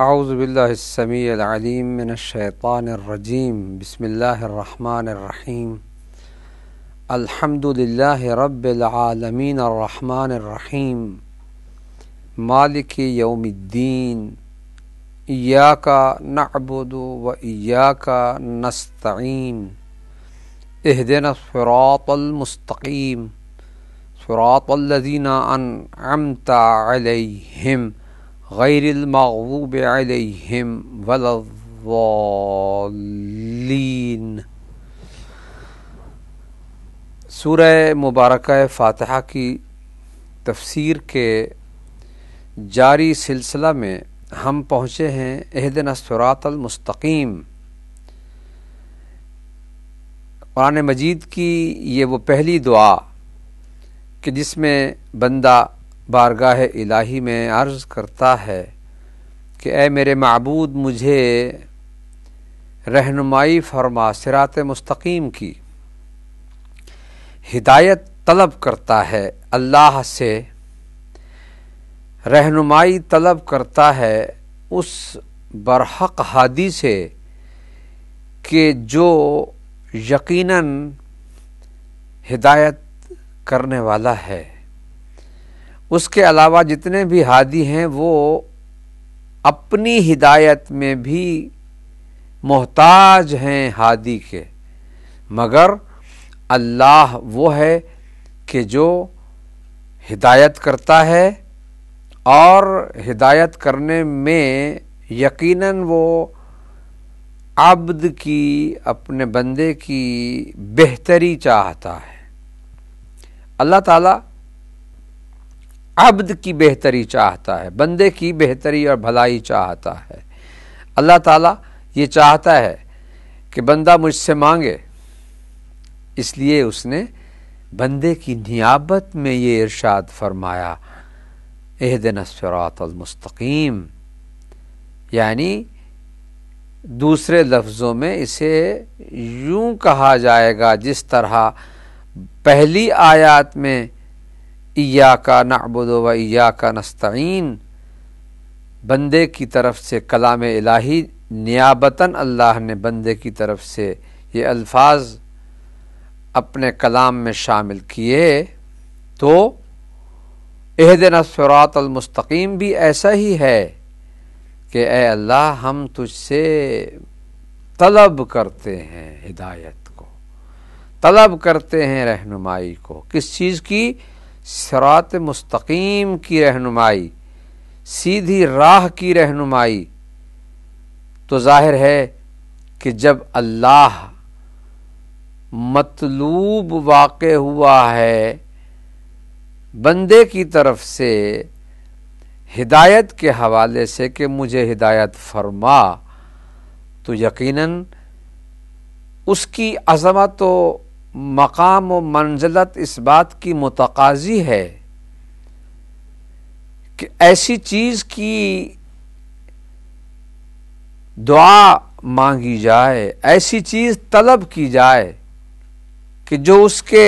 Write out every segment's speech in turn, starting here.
اعوذ باللہ السمیع العلیم من الشیطان الرجیم بسم اللہ الرحمن الرحیم الحمد للہ رب العالمین الرحمن الرحیم مالک یوم الدین ایاک نعبد و ایاک نستعین اہدنا الصراط المستقیم صراط الذین انعمت علیہم غیر المغضوب علیہم ولا الضالین۔ سورہ مبارکہ فاتحہ کی تفسیر کے جاری سلسلہ میں ہم پہنچے ہیں اہدنا الصراط المستقیم۔ قرآن مجید کی یہ وہ پہلی دعا کہ جس میں بندہ بارگاہ الہی میں عرض کرتا ہے کہ اے میرے معبود مجھے رہنمائی فرما صراط مستقیم کی، ہدایت طلب کرتا ہے اللہ سے، رہنمائی طلب کرتا ہے اس برحق ہادی سے کہ جو یقیناً ہدایت کرنے والا ہے۔ اس کے علاوہ جتنے بھی ہادی ہیں وہ اپنی ہدایت میں بھی محتاج ہیں ہادی کے، مگر اللہ وہ ہے کہ جو ہدایت کرتا ہے اور ہدایت کرنے میں یقیناً وہ عبد کی، اپنے بندے کی بہتری چاہتا ہے۔ اللہ تعالیٰ عبد کی بہتری چاہتا ہے، بندے کی بہتری اور بھلائی چاہتا ہے۔ اللہ تعالیٰ یہ چاہتا ہے کہ بندہ مجھ سے مانگے، اس لیے اس نے بندے کی نیابت میں یہ ارشاد فرمایا اہدنا الصراط المستقیم، یعنی دوسرے لفظوں میں اسے یوں کہا جائے گا جس طرح پہلی آیات میں ایاک نعبد و ایاک نستعین بندے کی طرف سے کلام الہی نیابتاً اللہ نے بندے کی طرف سے یہ الفاظ اپنے کلام میں شامل کیے، تو اہدنا الصراط المستقیم بھی ایسا ہی ہے کہ اے اللہ ہم تجھ سے طلب کرتے ہیں ہدایت کو، طلب کرتے ہیں رہنمائی کو۔ کس چیز کی؟ صراط مستقیم کی رہنمائی، سیدھی راہ کی رہنمائی۔ تو ظاہر ہے کہ جب اللہ مطلوب واقع ہوا ہے بندے کی طرف سے ہدایت کے حوالے سے کہ مجھے ہدایت فرما، تو یقیناً اس کی عظمت و مقام و منزلت اس بات کی متقاضی ہے کہ ایسی چیز کی دعا مانگی جائے، ایسی چیز طلب کی جائے کہ جو اس کے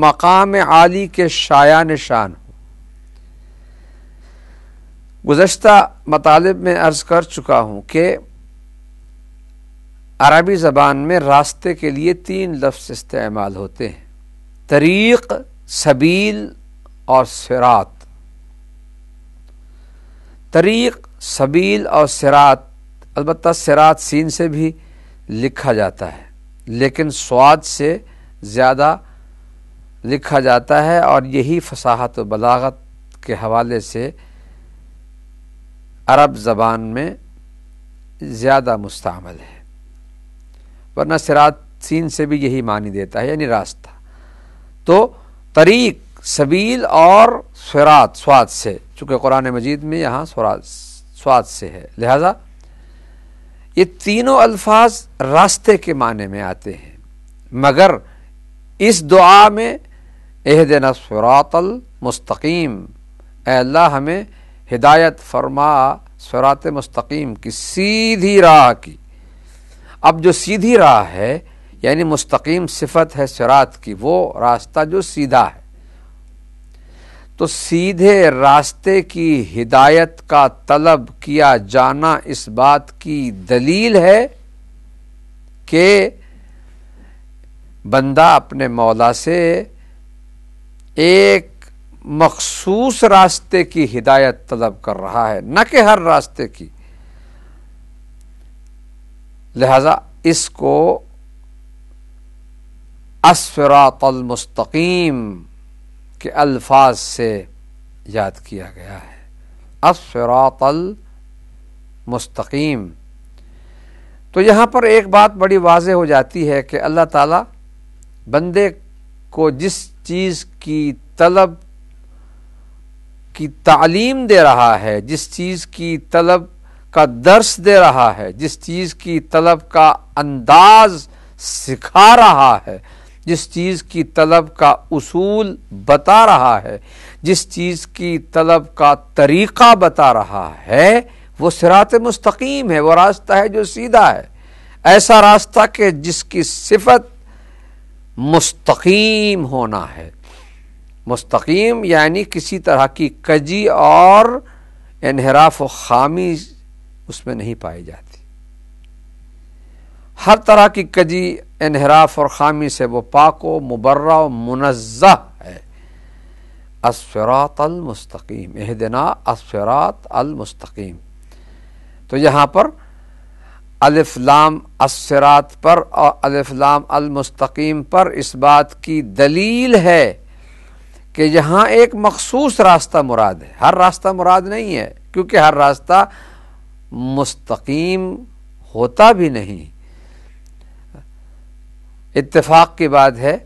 مقام عالی کے شایع نشان ہو۔ گزشتہ مطالب میں عرض کر چکا ہوں کہ عربی زبان میں راستے کے لیے 3 لفظ استعمال ہوتے ہیں: طریق، سبیل اور صراط۔ طریق، سبیل اور صراط، البتہ صراط سین سے بھی لکھا جاتا ہے لیکن صاد سے زیادہ لکھا جاتا ہے، اور یہی فصاحت و بلاغت کے حوالے سے عرب زبان میں زیادہ مستعمل ہے، ورنہ صراط سین سے بھی یہی معنی دیتا ہے، یعنی راستہ۔ تو طریق، سبیل اور صراط صاد سے، چونکہ قرآن مجید میں یہاں صاد سے ہے، لہذا یہ تینوں الفاظ راستے کے معنی میں آتے ہیں، مگر اس دعا میں اہدنا الصراط المستقیم، اے اللہ ہمیں ہدایت فرما صراط مستقیم کی، سیدھی راہ کی۔ اب جو سیدھی راہ ہے یعنی مستقیم صفت ہے صراط کی، وہ راستہ جو سیدھا ہے، تو سیدھے راستے کی ہدایت کا طلب کیا جانا اس بات کی دلیل ہے کہ بندہ اپنے مولا سے ایک مخصوص راستے کی ہدایت طلب کر رہا ہے، نہ کہ ہر راستے کی۔ لہذا اس کو الصراط المستقیم کے الفاظ سے یاد کیا گیا ہے، الصراط المستقیم۔ تو یہاں پر ایک بات بڑی واضح ہو جاتی ہے کہ اللہ تعالیٰ بندے کو جس چیز کی طلب کی تعلیم دے رہا ہے، جس چیز کی طلب کا درس دے رہا ہے، جس چیز کی طلب کا انداز سکھا رہا ہے، جس چیز کی طلب کا اصول بتا رہا ہے، جس چیز کی طلب کا طریقہ بتا رہا ہے، وہ صراط مستقیم ہے، وہ راستہ ہے جو سیدھا ہے، ایسا راستہ کہ جس کی صفت مستقیم ہونا ہے۔ مستقیم یعنی کسی طرح کی کجی اور انحراف و خامی اس میں نہیں پائی جاتی، ہر طرح کی کجی انحراف اور خامی سے وہ پاک و مبرہ و منزہ ہے۔ الصراط المستقیم، اہدنا الصراط المستقیم۔ تو یہاں پر الف لام الصراط پر اور الف لام المستقیم پر اس بات کی دلیل ہے کہ یہاں ایک مخصوص راستہ مراد ہے، ہر راستہ مراد نہیں ہے، کیونکہ ہر راستہ مستقیم ہوتا بھی نہیں۔ اتفاق کی بات ہے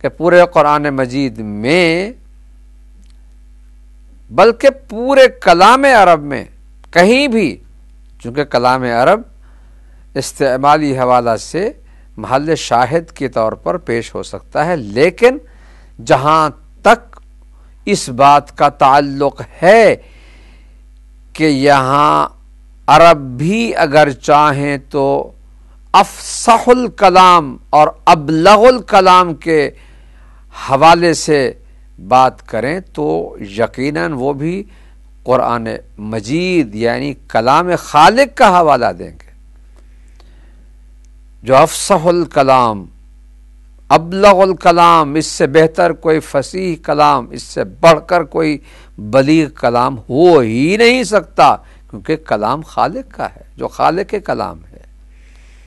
کہ پورے قرآن مجید میں بلکہ پورے کلام عرب میں کہیں بھی، چونکہ کلام عرب استعمالی حوالہ سے محل شاہد کے طور پر پیش ہو سکتا ہے، لیکن جہاں تک اس بات کا تعلق ہے کہ یہاں عرب بھی اگر چاہیں تو افصح الکلام اور ابلغ الکلام کے حوالے سے بات کریں تو یقیناً وہ بھی قرآن مجید یعنی کلام خالق کا حوالہ دیں گے، جو افصح الکلام، ابلغ الکلام، اس سے بہتر کوئی فصیح کلام، اس سے بڑھ کر کوئی بلیغ کلام ہو ہی نہیں سکتا، کیونکہ کلام خالق کا ہے، جو خالق کے کلام ہے۔